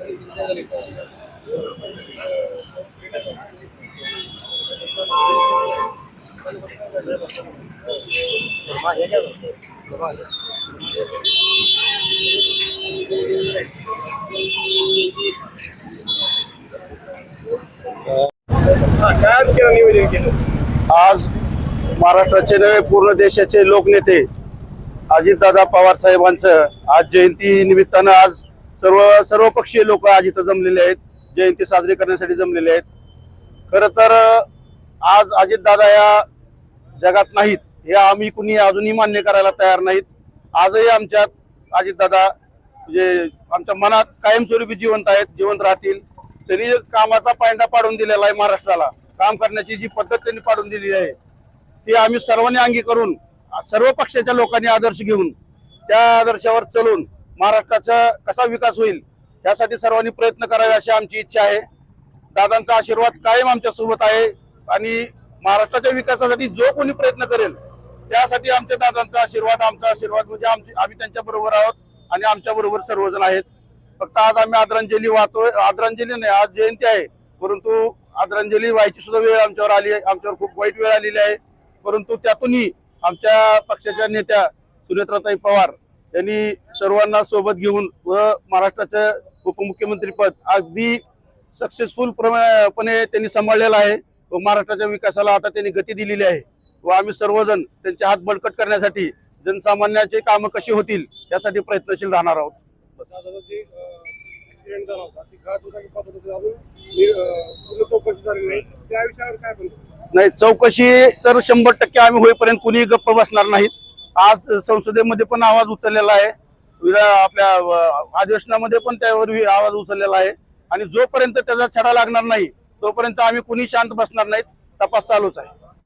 आज महाराष्ट्राचे नव्हे पूर्ण देशाचे लोकनेते अजितदादा पवार साहेबांचं आज जयंती निमित्तानं आज सर्वपक्षीय लोक आज इथं जमलेले आहेत, जयंती साजरी करण्यासाठी जमलेले आहेत। खरं तर आज अजितदादा या जगात नाहीत हे आम्ही कुणी अजूनही मान्य करायला तयार नाहीत। आजही आमच्यात अजितदादा म्हणजे आमच्या मनात कायमस्वरूपी जिवंत आहेत, जिवंत राहतील। त्यांनी कामाचा पायंडा पाडून दिलेला आहे, महाराष्ट्राला काम करण्याची जी पद्धत त्यांनी पाडून दिलेली आहे ती आम्ही सर्वांनी अंगी करून सर्व पक्षाच्या लोकांनी आदर्श घेऊन त्या आदर्शावर चलून महाराष्ट्राचा कसा विकास होईल यासाठी सर्वांनी प्रयत्न करावे अशी आमची इच्छा आहे। दादांचा आशीर्वाद कायम आमच्या सोबत आहे आणि महाराष्ट्राच्या विकासासाठी जो कोणी प्रयत्न करेल त्यासाठी आमच्या दादांचा आशीर्वाद, आमचा आशीर्वाद म्हणजे आम्ही त्यांच्या बरोबर आहोत आणि आमच्या बरोबर सर्वजण आहेत। फक्त आज आम्ही आदरांजली वाहतोय, आदरांजली नाही आज जयंती आहे, परंतु आदरांजली व्हायची सुद्धा वेळ आमच्यावर आली आहे, आमच्यावर खूप वाईट वेळ आलेली आहे। परंतु त्यातूनही आमच्या पक्षाच्या नेत्या सुनेत्राताई पवार यांनी सर्वांना सोबत घेऊन व महाराष्ट्राचं उपमुख्यमंत्री पद अगदी सक्सेसफुल पणे त्यांनी सांभाळलेलं आहे व महाराष्ट्राच्या विकासाला आता त्यांनी गती दिलेली आहे व आम्ही सर्वजण त्यांचे हात बळकट करण्यासाठी जनसामान्याचे कामं कशी होतील यासाठी प्रयत्नशील राहणार आहोत। नाही, चौकशी तर 100% आम्ही होईपर्यंत कुणी गप्प बसणार नाहीत। आज संसदेमध्ये पण आवाज उचललेला आहे, आपल्या अधिवेशनामध्ये पण त्यावर आवाज उचललेला आहे आणि जोपर्यंत त्याचा छडा लागणार नाही तोपर्यंत आम्ही कुणी शांत बसणार नाहीत। तपास चालूच आहे।